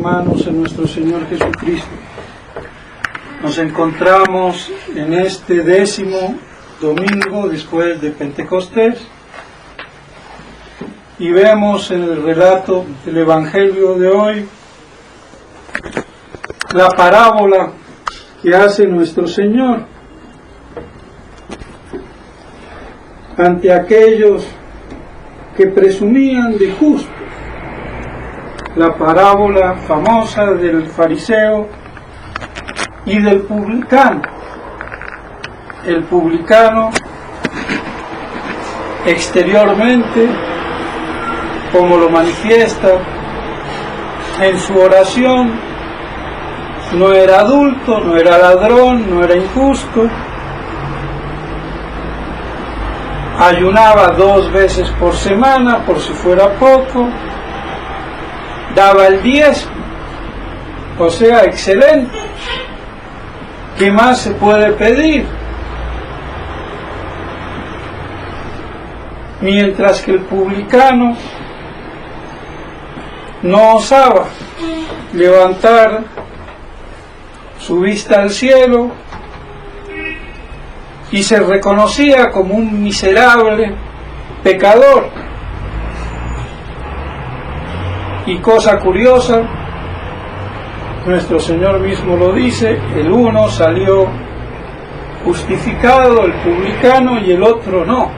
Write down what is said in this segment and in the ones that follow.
hermanos en nuestro Señor Jesucristo. Nos encontramos en este 10º domingo después de Pentecostés y vemos en el relato del Evangelio de hoy la parábola que hace nuestro Señor ante aquellos que presumían de justos. La parábola famosa del fariseo y del publicano. El publicano exteriormente, como lo manifiesta en su oración, no era adulto, no era ladrón, no era injusto, ayunaba 2 veces por semana por si fuera poco, daba el 10, o sea, excelente. ¿Qué más se puede pedir? Mientras que el publicano no osaba levantar su vista al cielo y se reconocía como un miserable pecador. Y cosa curiosa, nuestro Señor mismo lo dice, el uno salió justificado, el publicano, y el otro no.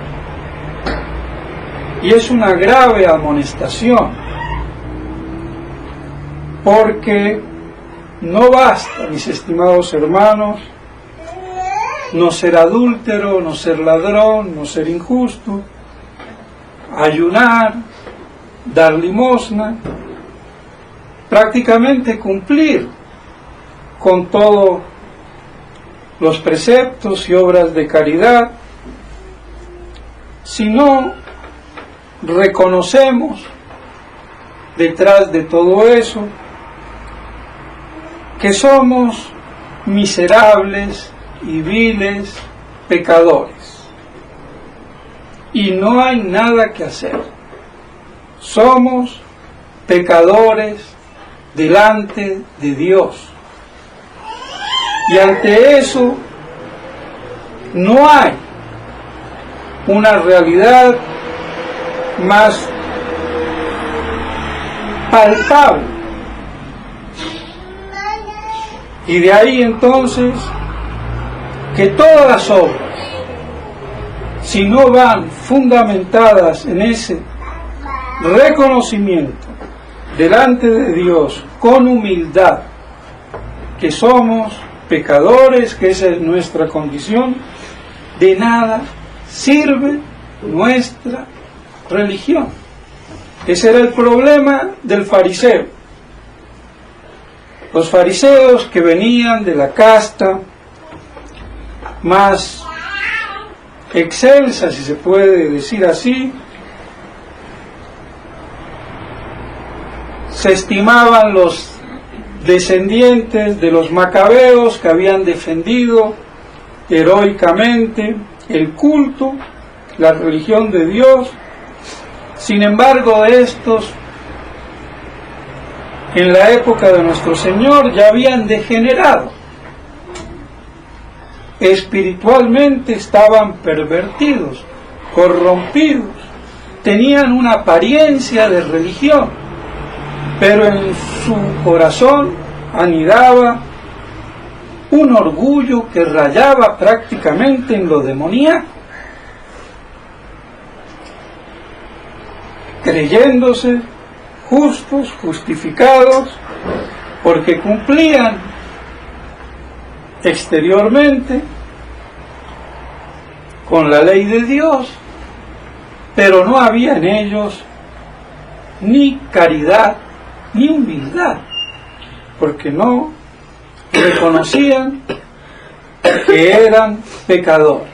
Y es una grave amonestación, porque no basta, mis estimados hermanos, no ser adúltero, no ser ladrón, no ser injusto, ayunar, dar limosna, prácticamente cumplir con todos los preceptos y obras de caridad, si no reconocemos detrás de todo eso que somos miserables y viles pecadores y no hay nada que hacer. Somos pecadores delante de Dios y ante eso no hay una realidad más palpable. Y de ahí entonces que todas las obras, si no van fundamentadas en ese reconocimiento delante de Dios con humildad, que somos pecadores, que esa es nuestra condición, de nada sirve nuestra religión. Ese era el problema del fariseo. Los fariseos que venían de la casta más excelsa, si se puede decir así, se estimaban los descendientes de los macabeos que habían defendido heroicamente el culto, la religión de Dios. Sin embargo, estos, en la época de nuestro Señor, ya habían degenerado. Espiritualmente estaban pervertidos, corrompidos, tenían una apariencia de religión, pero en su corazón anidaba un orgullo que rayaba prácticamente en lo demoníaco, creyéndose justos, justificados, porque cumplían exteriormente con la ley de Dios, pero no había en ellos ni caridad ni humildad, porque no reconocían que eran pecadores.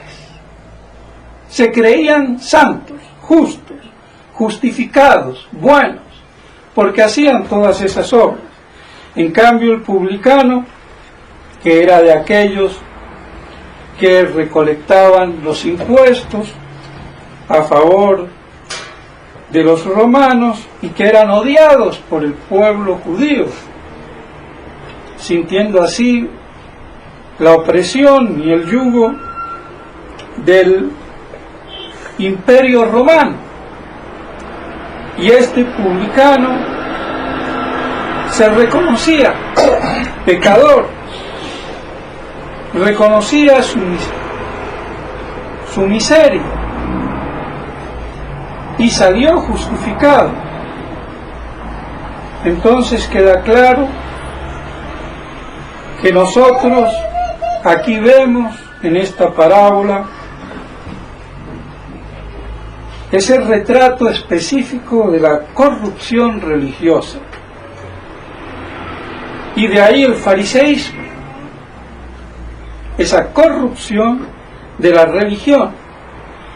Se creían santos, justos, justificados, buenos, porque hacían todas esas obras. En cambio, el publicano, que era de aquellos que recolectaban los impuestos a favor de los romanos y que eran odiados por el pueblo judío, sintiendo así la opresión y el yugo del Imperio Romano. Y este publicano se reconocía pecador, reconocía su miseria y salió justificado. Entonces queda claro que nosotros aquí vemos en esta parábola ese retrato específico de la corrupción religiosa, y de ahí el fariseísmo, esa corrupción de la religión.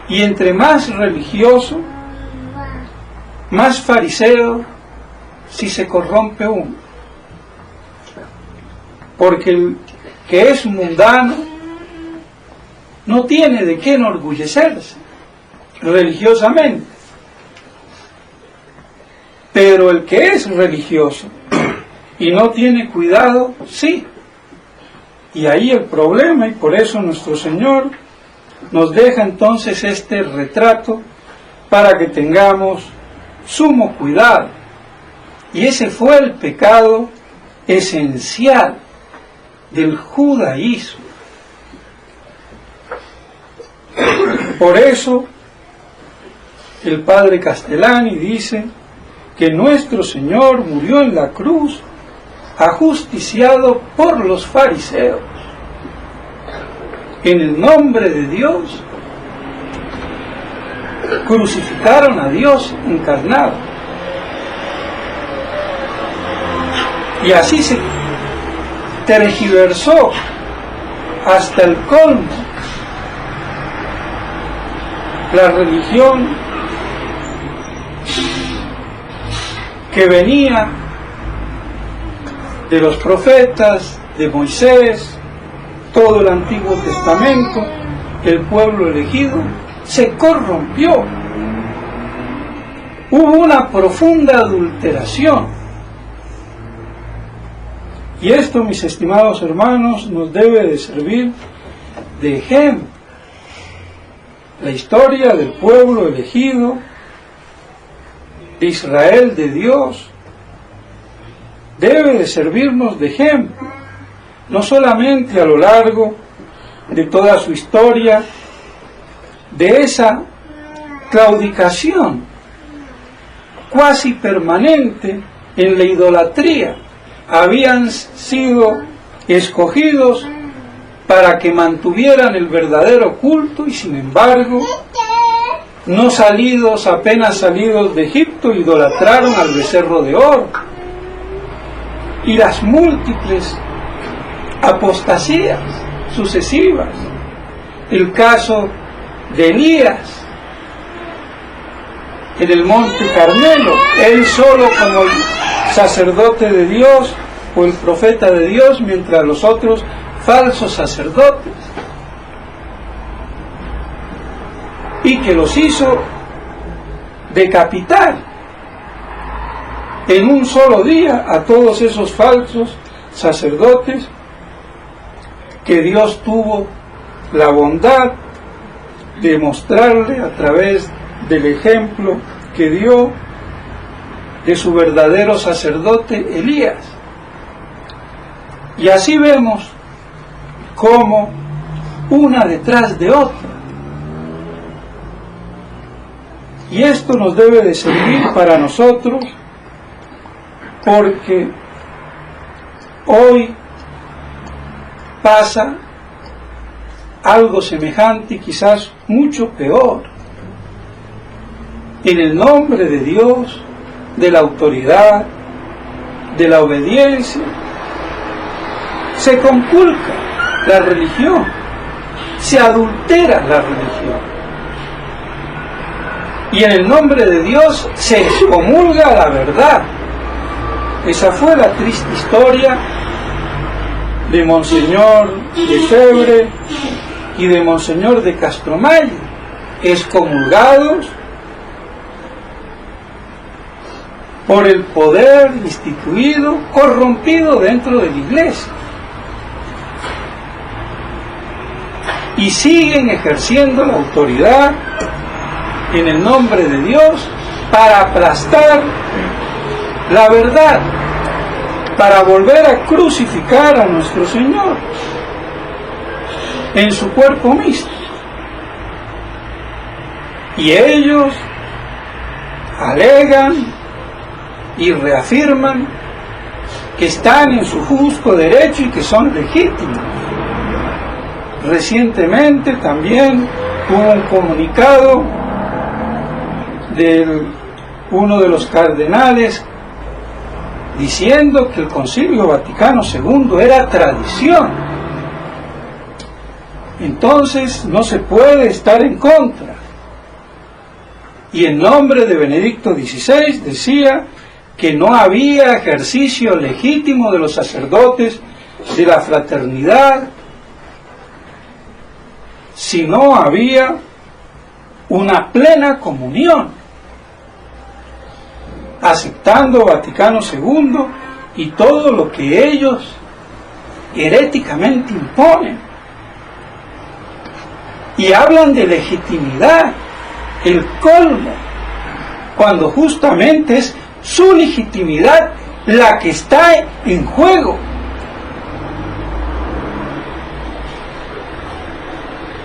Y entre más religioso, más fariseo, si se corrompe uno, porque el que es mundano no tiene de qué enorgullecerse religiosamente, pero el que es religioso y no tiene cuidado, sí. Y ahí el problema, y por eso nuestro Señor nos deja entonces este retrato para que tengamos sumo cuidado. Y ese fue el pecado esencial del judaísmo. Por eso el padre Castellani dice que nuestro Señor murió en la cruz ajusticiado por los fariseos. En el nombre de Dios crucificaron a Dios encarnado. Y así se tergiversó hasta el colmo la religión que venía de los profetas, de Moisés, todo el Antiguo Testamento, el pueblo elegido, se corrompió. Hubo una profunda adulteración. Y esto, mis estimados hermanos, nos debe de servir de ejemplo. La historia del pueblo elegido, de Israel, de Dios, debe de servirnos de ejemplo, no solamente a lo largo de toda su historia, de esa claudicación cuasi permanente en la idolatría. Habían sido escogidos para que mantuvieran el verdadero culto y sin embargo, apenas salidos de Egipto, idolatraron al becerro de oro. Y las múltiples apostasías sucesivas, el caso de Elías en el monte Carmelo, él solo como el sacerdote de Dios o el profeta de Dios, mientras los otros falsos sacerdotes, y que los hizo decapitar en un solo día a todos esos falsos sacerdotes que Dios tuvo la bondad de mostrarle a través del ejemplo que dio de su verdadero sacerdote Elías. Y así vemos cómo una detrás de otra. Y esto nos debe de servir para nosotros, porque hoy pasa algo semejante y quizás mucho peor. En el nombre de Dios, de la autoridad, de la obediencia, se conculca la religión, se adultera la religión. Y en el nombre de Dios se excomulga la verdad. Esa fue la triste historia de Monseñor Lefebvre y de Monseñor de Castromayo, excomulgados por el poder instituido, corrompido dentro de la iglesia. Y siguen ejerciendo la autoridad en el nombre de Dios para aplastar la verdad, para volver a crucificar a nuestro Señor en su cuerpo místico. Y ellos alegan y reafirman que están en su justo derecho y que son legítimos. Recientemente también hubo un comunicado de uno de los cardenales diciendo que el Concilio Vaticano II era tradición. Entonces no se puede estar en contra. Y en nombre de Benedicto XVI decía que no había ejercicio legítimo de los sacerdotes de la fraternidad si no había una plena comunión, aceptando Vaticano II y todo lo que ellos heréticamente imponen. Y hablan de legitimidad, el colmo, cuando justamente es su legitimidad la que está en juego.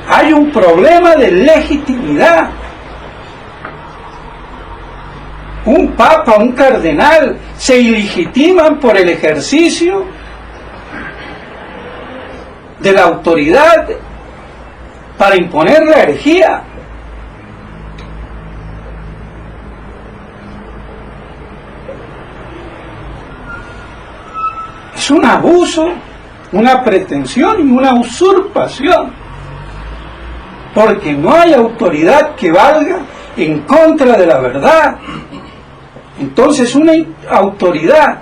Hay un problema de legitimidad. Un papa, un cardenal, se ilegitiman por el ejercicio de la autoridad para imponer la herejía. Es un abuso, una pretensión y una usurpación, porque no hay autoridad que valga en contra de la verdad. Entonces una autoridad,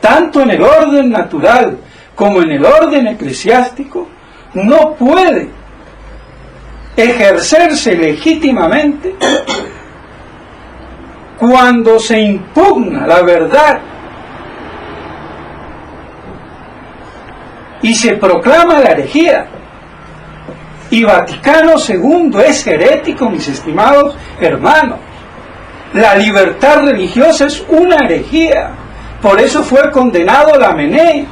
tanto en el orden natural como en el orden eclesiástico, no puede ejercerse legítimamente cuando se impugna la verdad y se proclama la herejía. Y Vaticano II es herético, mis estimados hermanos. La libertad religiosa es una herejía. Por eso fue condenado Lamennais.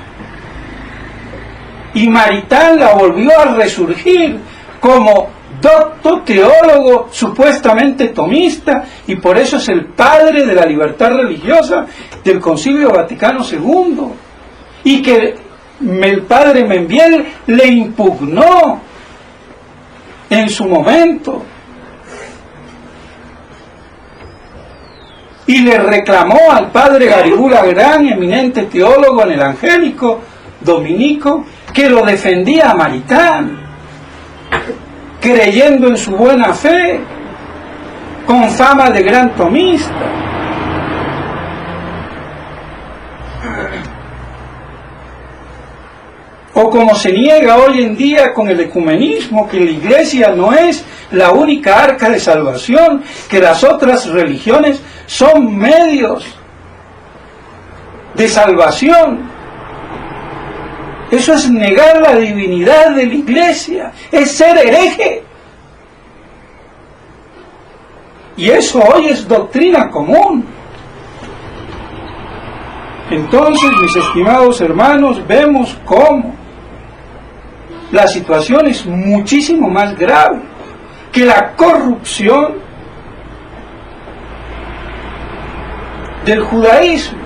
Y Maritain la volvió a resurgir como docto teólogo supuestamente tomista, y por eso es el padre de la libertad religiosa del Concilio Vaticano II. Y que el padre Membiel le impugnó en su momento y le reclamó al padre Garigula, gran eminente teólogo en el Angélico dominico, que lo defendía a Maritain, creyendo en su buena fe, con fama de gran tomista. O como se niega hoy en día con el ecumenismo, que la Iglesia no es la única arca de salvación, que las otras religiones son medios de salvación. Eso es negar la divinidad de la Iglesia, es ser hereje. Y eso hoy es doctrina común. Entonces, mis estimados hermanos, vemos cómo la situación es muchísimo más grave, que la corrupción del judaísmo,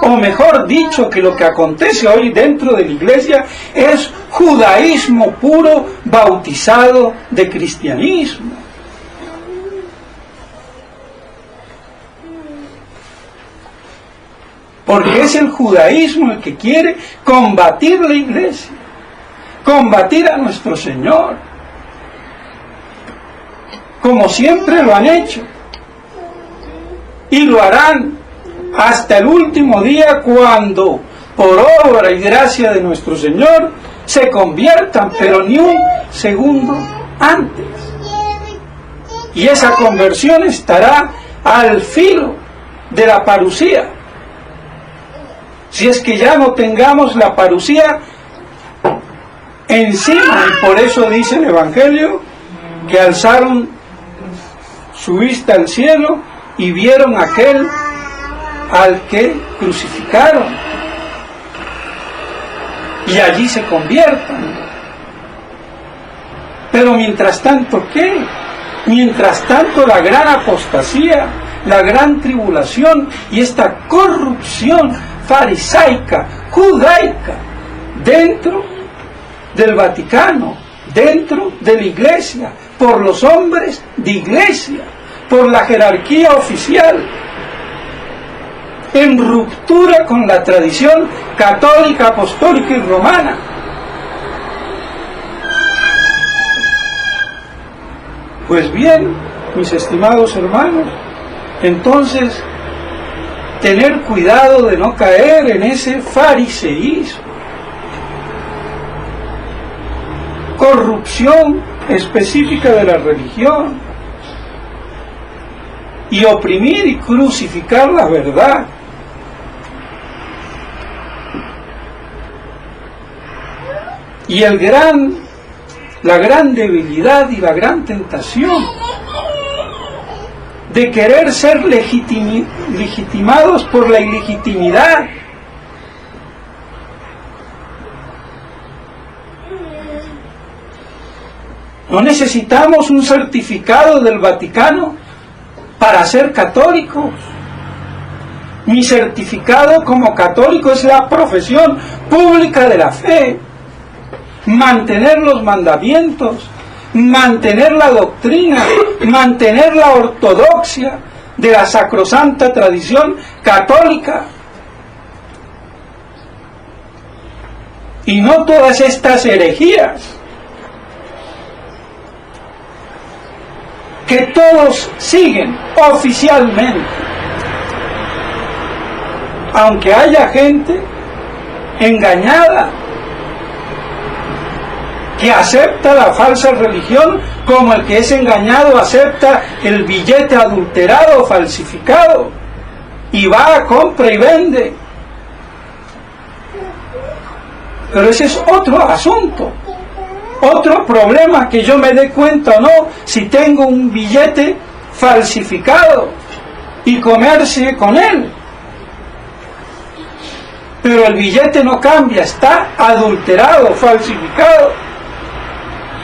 o mejor dicho, que lo que acontece hoy dentro de la Iglesia es judaísmo puro bautizado de cristianismo. Porque es el judaísmo el que quiere combatir la Iglesia, combatir a nuestro Señor, como siempre lo han hecho, y lo harán hasta el último día, cuando por obra y gracia de nuestro Señor se conviertan, pero ni un segundo antes. Y esa conversión estará al filo de la parusía. Si es que ya no tengamos la parusía encima, y por eso dice el Evangelio que alzaron su vista al cielo y vieron aquel al que crucificaron, y allí se conviertan. Pero mientras tanto, ¿qué? Mientras tanto, la gran apostasía, la gran tribulación y esta corrupción farisaica, judaica, dentro del Vaticano, dentro de la Iglesia, por los hombres de Iglesia, por la jerarquía oficial, en ruptura con la tradición católica, apostólica y romana. Pues bien, mis estimados hermanos, entonces, tener cuidado de no caer en ese fariseísmo, corrupción específica de la religión, y oprimir y crucificar la verdad. Y la gran debilidad y la gran tentación de querer ser legitimados por la ilegitimidad. No necesitamos un certificado del Vaticano para ser católicos. Mi certificado como católico es la profesión pública de la fe, mantener los mandamientos, mantener la doctrina, mantener la ortodoxia de la sacrosanta tradición católica, y no todas estas herejías que todos siguen oficialmente, aunque haya gente engañada que acepta la falsa religión, como el que es engañado acepta el billete adulterado o falsificado y va, compra y vende. Pero ese es otro asunto, otro problema, que yo me dé cuenta o no si tengo un billete falsificado y comerse con él. Pero el billete no cambia, está adulterado, falsificado.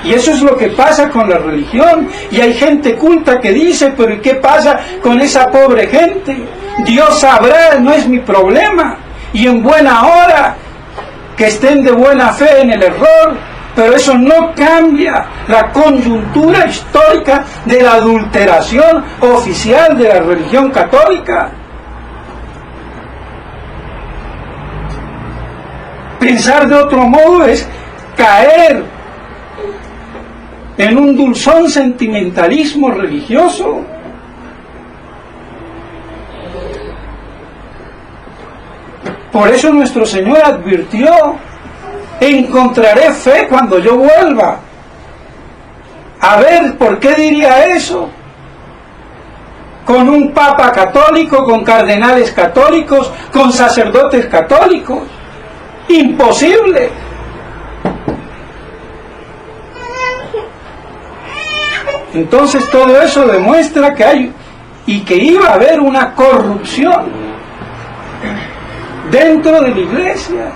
Y eso es lo que pasa con la religión. Y hay gente culta que dice, pero ¿y qué pasa con esa pobre gente? Dios sabrá, no es mi problema. Y en buena hora, que estén de buena fe en el error, pero eso no cambia la coyuntura histórica de la adulteración oficial de la religión católica. Pensar de otro modo es caer en un dulzón sentimentalismo religioso. Por eso nuestro Señor advirtió: encontraré fe cuando yo vuelva. A ver, ¿por qué diría eso? Con un papa católico, con cardenales católicos, con sacerdotes católicos. Imposible. Entonces todo eso demuestra que hay y que iba a haber una corrupción dentro de la Iglesia,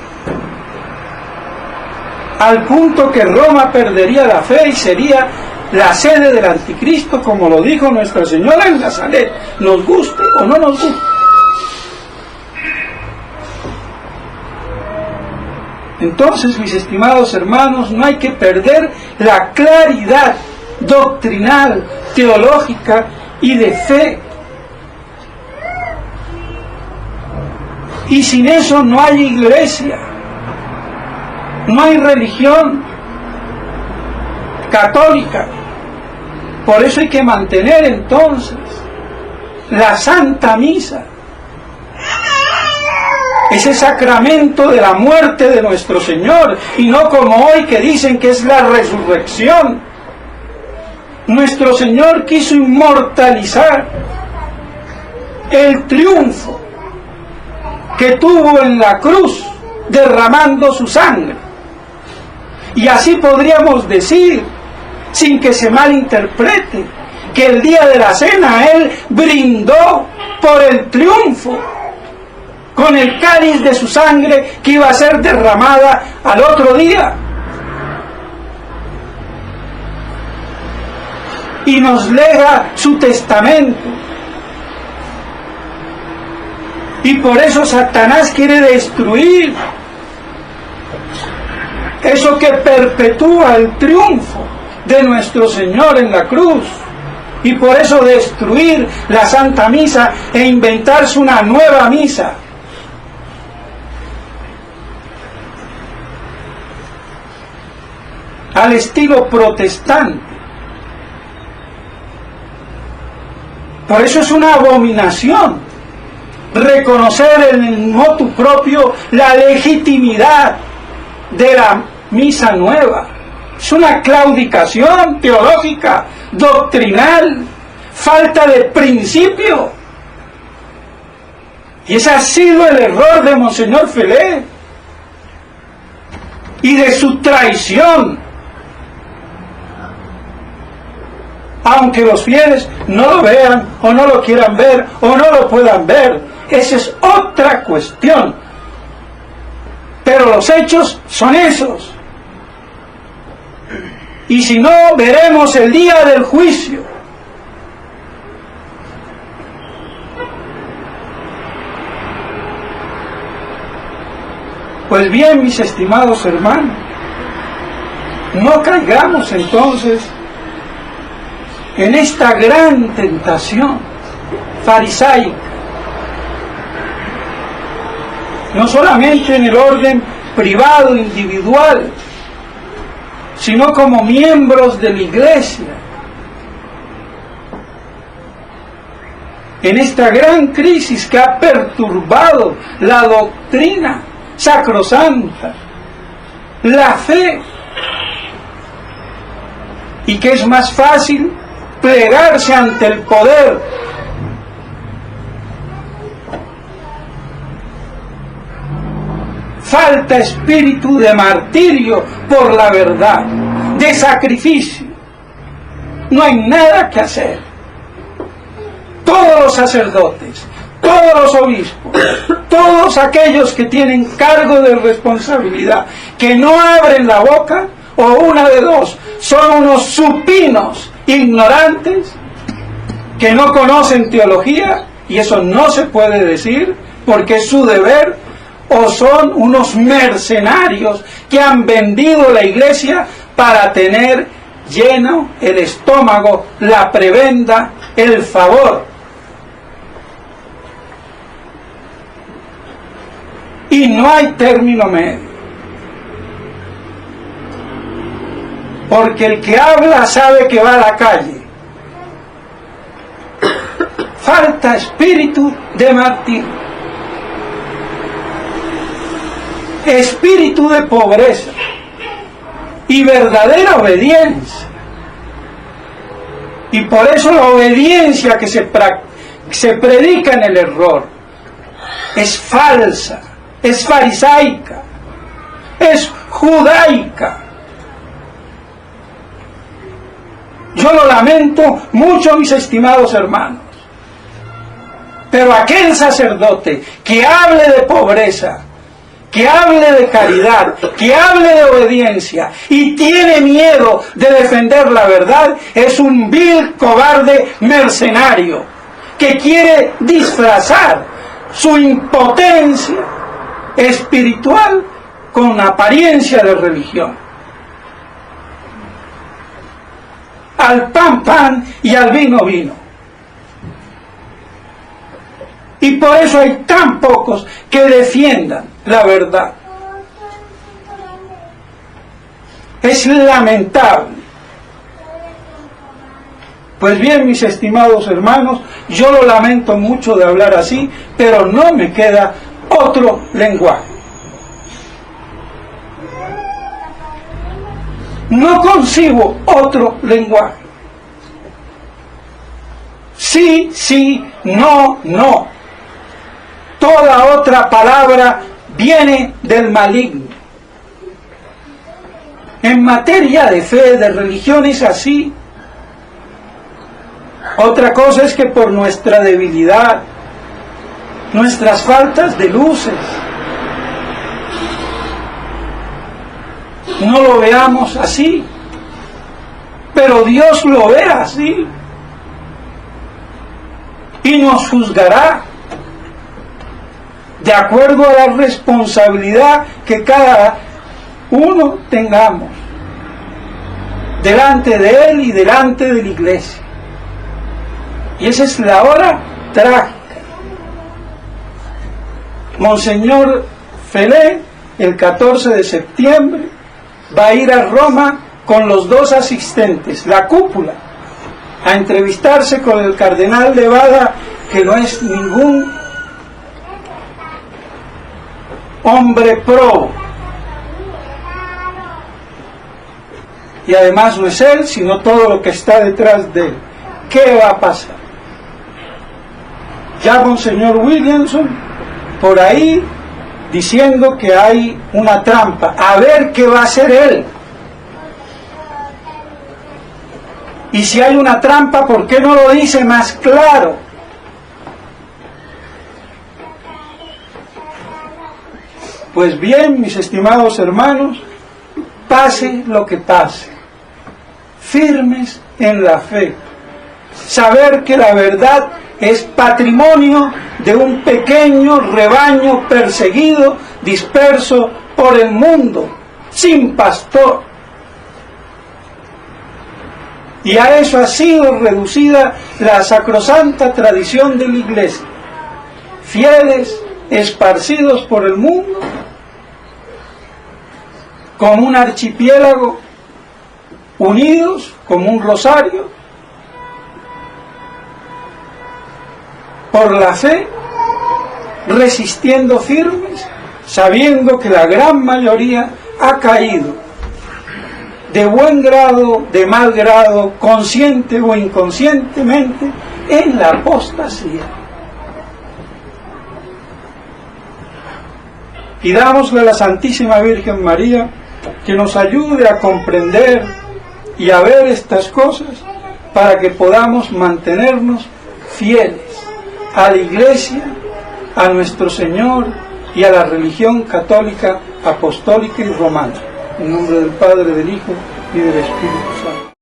al punto que Roma perdería la fe y sería la sede del anticristo, como lo dijo Nuestra Señora en Nazaret, nos guste o no nos guste. Entonces, mis estimados hermanos, no hay que perder la claridad doctrinal, teológica y de fe. Y sin eso no hay iglesia, no hay religión católica. Por eso hay que mantener entonces la Santa Misa, ese sacramento de la muerte de nuestro Señor, y no como hoy que dicen que es la resurrección. Nuestro Señor quiso inmortalizar el triunfo que tuvo en la cruz derramando su sangre. Y así podríamos decir, sin que se malinterprete, que el día de la cena Él brindó por el triunfo con el cáliz de su sangre que iba a ser derramada al otro día. Y nos lega su testamento. Y por eso Satanás quiere destruir eso que perpetúa el triunfo de nuestro Señor en la cruz. Y por eso destruir la Santa Misa e inventarse una nueva misa. Al estilo protestante. Por eso es una abominación reconocer en el motu propio la legitimidad de la misa nueva. Es una claudicación teológica, doctrinal, falta de principio. Y ese ha sido el error de Monseñor Felé y de su traición. Aunque los fieles no lo vean o no lo quieran ver o no lo puedan ver, esa es otra cuestión. Pero los hechos son esos. Y si no, veremos el día del juicio. Pues bien, mis estimados hermanos, no caigamos entonces en esta gran tentación farisaica, no solamente en el orden privado, individual, sino como miembros de la Iglesia, en esta gran crisis que ha perturbado la doctrina sacrosanta, la fe, y que es más fácil plegarse ante el poder falta espíritu de martirio por la verdad, de sacrificio. No hay nada que hacer. Todos los sacerdotes, todos los obispos, todos aquellos que tienen cargo de responsabilidad, que no abren la boca, o una de dos, son unos supinos ignorantes que no conocen teología, y eso no se puede decir porque es su deber, o son unos mercenarios que han vendido la Iglesia para tener lleno el estómago, la prebenda, el favor. Y no hay término medio. Porque el que habla sabe que va a la calle. Falta espíritu de martirio. Espíritu de pobreza y verdadera obediencia. Y por eso la obediencia que se predica en el error es falsa, es farisaica, es judaica. Yo lo lamento mucho, mis estimados hermanos, pero aquel sacerdote que hable de pobreza, que hable de caridad, que hable de obediencia y tiene miedo de defender la verdad, es un vil, cobarde mercenario que quiere disfrazar su impotencia espiritual con apariencia de religión. Al pan, pan y al vino, vino. Y por eso hay tan pocos que defiendan la verdad. Es lamentable. Pues bien, mis estimados hermanos, yo lo lamento mucho de hablar así, pero no me queda otro lenguaje. No concibo otro lenguaje. Sí, No, no. Toda otra palabra viene del maligno. En materia de fe, de religión es así. Otra cosa es que por nuestra debilidad, nuestras faltas de luces, no lo veamos así. Pero Dios lo ve así. Y nos juzgará de acuerdo a la responsabilidad que cada uno tengamos delante de Él y delante de la iglesia. Y esa es la hora trágica. Monseñor Felé, el 14 de septiembre, va a ir a Roma con los dos asistentes, la cúpula, a entrevistarse con el cardenal Levada, que no es ningún hombre probo. Y además no es él, sino todo lo que está detrás de él. ¿Qué va a pasar? Ya Monseñor Williamson por ahí diciendo que hay una trampa. A ver qué va a hacer él. Y si hay una trampa, ¿por qué no lo dice más claro? Pues bien, mis estimados hermanos, pase lo que pase, firmes en la fe, saber que la verdad es patrimonio de un pequeño rebaño perseguido, disperso por el mundo, sin pastor. Y a eso ha sido reducida la sacrosanta tradición de la Iglesia. Fieles esparcidos por el mundo, como un archipiélago, unidos como un rosario, por la fe, resistiendo firmes, sabiendo que la gran mayoría ha caído, de buen grado, de mal grado, consciente o inconscientemente, en la apostasía. Pidámosle a la Santísima Virgen María que nos ayude a comprender y a ver estas cosas para que podamos mantenernos fieles a la Iglesia, a nuestro Señor y a la religión católica, apostólica y romana. En nombre del Padre, del Hijo y del Espíritu Santo.